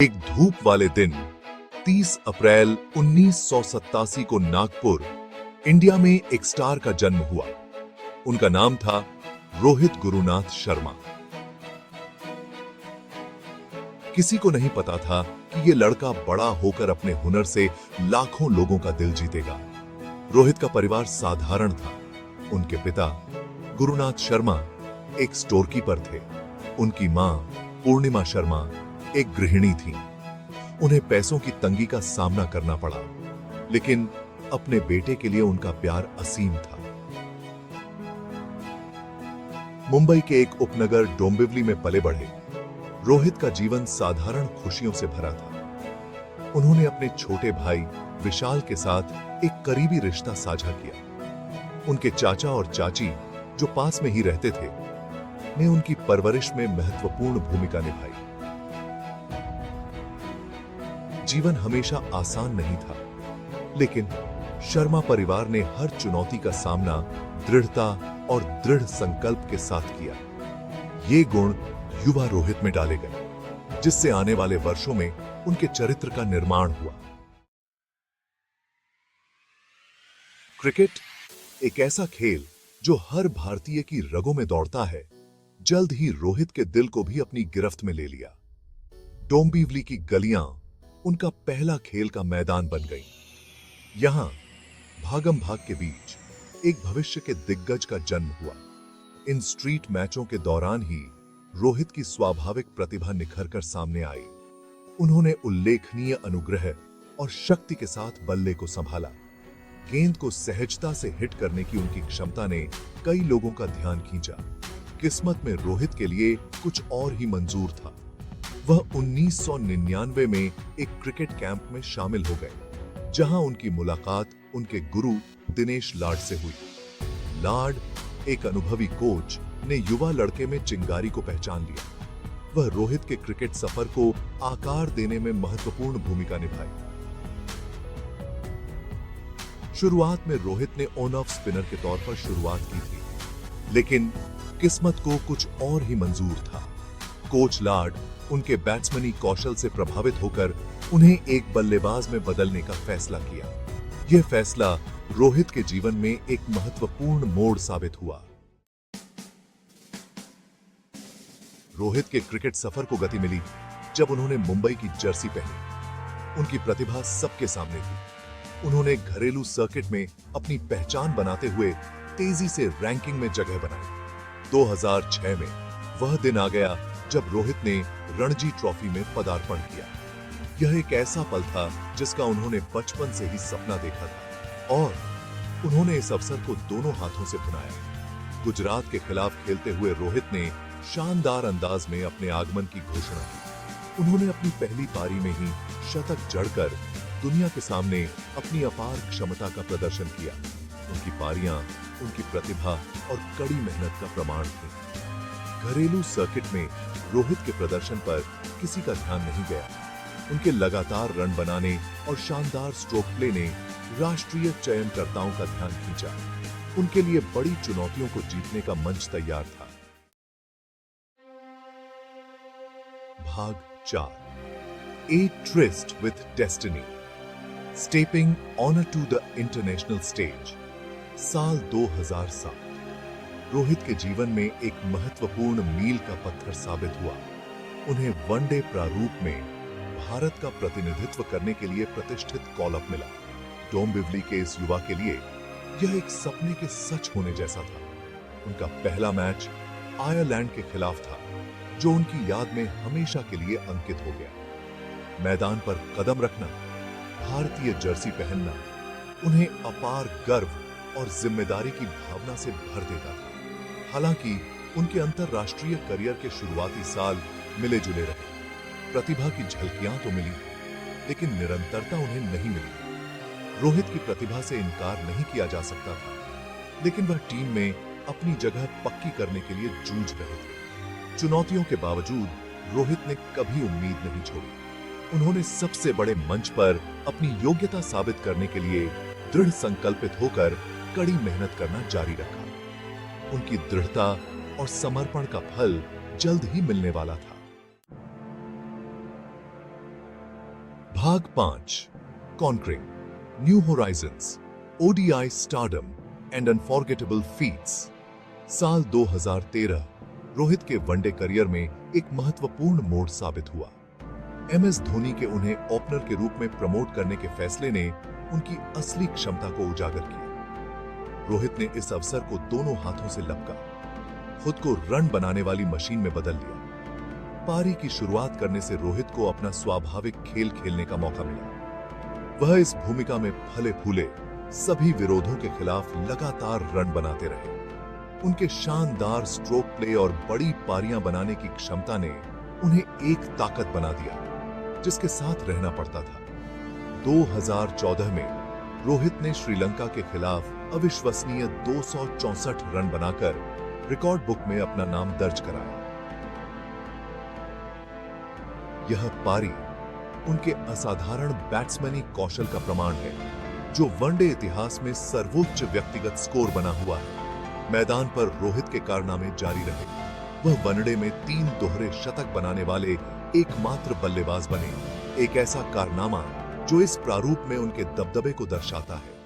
एक धूप वाले दिन 30 अप्रैल 1987 को नागपुर, इंडिया में एक स्टार का जन्म हुआ। उनका नाम था रोहित गुरुनाथ शर्मा। किसी को नहीं पता था कि ये लड़का बड़ा होकर अपने हुनर से लाखों लोगों का दिल जीतेगा। रोहित का परिवार साधारण था। उनके पिता गुरुनाथ शर्मा एक स्टोर कीपर थे। उनकी मां पूर्णिमा शर्मा एक गृहिणी थी। उन्हें पैसों की तंगी का सामना करना पड़ा, लेकिन अपने बेटे के लिए उनका प्यार असीम था। मुंबई के एक उपनगर डोंबिवली में पले बढ़े रोहित का जीवन साधारण खुशियों से भरा था। उन्होंने अपने छोटे भाई विशाल के साथ एक करीबी रिश्ता साझा किया। उनके चाचा और चाची, जो पास में ही रहते थे, ने उनकी परवरिश में महत्वपूर्ण भूमिका निभाई। जीवन हमेशा आसान नहीं था, लेकिन शर्मा परिवार ने हर चुनौती का सामना दृढ़ता और दृढ़ संकल्प के साथ किया। ये गुण युवा रोहित में डाले गए, जिससे आने वाले वर्षों में उनके चरित्र का निर्माण हुआ। क्रिकेट एक ऐसा खेल जो हर भारतीय की रगों में दौड़ता है, जल्द ही रोहित के दिल को भी अपनी गिरफ्त में ले लिया। डोंबिवली की गलियां उनका पहला खेल का मैदान बन गई। यहां भागम भाग के बीच एक भविष्य के दिग्गज का जन्म हुआ। इन स्ट्रीट मैचों के दौरान ही रोहित की स्वाभाविक प्रतिभा निखर कर सामने आई। उन्होंने उल्लेखनीय अनुग्रह और शक्ति के साथ बल्ले को संभाला। गेंद को सहजता से हिट करने की उनकी क्षमता ने कई लोगों का ध्यान खींचा। किस्मत में रोहित के लिए कुछ और ही मंजूर था। वह 1999 में एक क्रिकेट कैंप में शामिल हो गए, जहां उनकी मुलाकात उनके गुरु दिनेश लाड से हुई। लाड, एक अनुभवी कोच, ने युवा लड़के में चिंगारी को पहचान लिया। वह रोहित के क्रिकेट सफर को आकार देने में महत्वपूर्ण भूमिका निभाई। शुरुआत में रोहित ने ऑन ऑफ स्पिनर के तौर पर शुरुआत की थी, लेकिन किस्मत को कुछ और ही मंजूर था। कोच लाड उनके बैट्समैनी कौशल से प्रभावित होकर उन्हें एक बल्लेबाज में बदलने का फैसला किया। यह फैसला रोहित के जीवन में एक महत्वपूर्ण मोड़ साबित हुआ। रोहित के क्रिकेट सफर को गति मिली जब उन्होंने मुंबई की जर्सी पहनी। उनकी प्रतिभा सबके सामने थी। उन्होंने घरेलू सर्किट में अपनी पहचान बनाते हुए तेजी से रैंकिंग में जगह बनाई। 2006 में वह दिन आ गया जब रोहित ने रणजी ट्रॉफी में पदार्पण किया। यह एक ऐसा पल था जिसका उन्होंने बचपन से ही सपना देखा था, और उन्होंने इस अवसर को दोनों हाथों से अपनाया। गुजरात के खिलाफ खेलते हुए रोहित ने शानदार अंदाज में अपने आगमन की घोषणा की। उन्होंने अपनी पहली पारी में ही शतक जड़कर दुनिया के सामने अपनी अपार क्षमता का प्रदर्शन किया। उनकी पारियां उनकी प्रतिभा और कड़ी मेहनत का प्रमाण थी। घरेलू सर्किट में रोहित के प्रदर्शन पर किसी का ध्यान नहीं गया। उनके लगातार रन बनाने और शानदार स्ट्रोक प्ले ने राष्ट्रीय चयनकर्ताओं का ध्यान खींचा। उनके लिए बड़ी चुनौतियों को जीतने का मंच तैयार था। भाग 4, a tryst with destiny, stepping honour to the international stage. साल 2007 रोहित के जीवन में एक महत्वपूर्ण मील का पत्थर साबित हुआ। उन्हें वनडे प्रारूप में भारत का प्रतिनिधित्व करने के लिए प्रतिष्ठित कॉल अप मिला। डोंबिवली के इस युवा के लिए यह एक सपने के सच होने जैसा था। उनका पहला मैच आयरलैंड के खिलाफ था, जो उनकी याद में हमेशा के लिए अंकित हो गया। मैदान पर कदम रखना, भारतीय जर्सी पहनना उन्हें अपार गर्व और जिम्मेदारी की भावना से भर देता था। हालांकि उनके अंतरराष्ट्रीय करियर के शुरुआती साल मिले जुले रहे। प्रतिभा की झलकियां तो मिली, लेकिन निरंतरता उन्हें नहीं मिली। रोहित की प्रतिभा से इनकार नहीं किया जा सकता था, लेकिन वह टीम में अपनी जगह पक्की करने के लिए जूझ रहे थे। चुनौतियों के बावजूद रोहित ने कभी उम्मीद नहीं छोड़ी। उन्होंने सबसे बड़े मंच पर अपनी योग्यता साबित करने के लिए दृढ़ संकल्पित होकर कड़ी मेहनत करना जारी रखा। उनकी दृढ़ता और समर्पण का फल जल्द ही मिलने वाला था। भाग 5 conquering new horizons ODI stardom and unforgettable feats. साल 2013 रोहित के वनडे करियर में एक महत्वपूर्ण मोड़ साबित हुआ। एमएस धोनी के उन्हें ओपनर के रूप में प्रमोट करने के फैसले ने उनकी असली क्षमता को उजागर किया। रोहित ने इस अवसर को दोनों हाथों से लपका, खुद को रन बनाने वाली मशीन में बदल लिया। पारी की शुरुआत करने से रोहित को अपना स्वाभाविक खेल खेलने का मौका मिला। वह इस भूमिका में फले फूले सभी विरोधों के खिलाफ लगातार रन बनाते रहे। उनके शानदार स्ट्रोक प्ले और बड़ी पारियां बनाने की क्षमता ने उन्हें एक ताकत बना दिया जिसके साथ रहना पड़ता था। 2014 में रोहित ने श्रीलंका के खिलाफ अविश्वसनीय 264 रन बनाकर रिकॉर्ड बुक में अपना नाम दर्ज कराया। यह पारी उनके असाधारण बैट्समैनी कौशल का प्रमाण है, जो वनडे इतिहास में सर्वोच्च व्यक्तिगत स्कोर बना हुआ है। मैदान पर रोहित के कारनामे जारी रहे। वह वनडे में 3 दोहरे शतक बनाने वाले एकमात्र बल्लेबाज बने, एक ऐसा कारनामा जो इस प्रारूप में उनके दबदबे को दर्शाता है।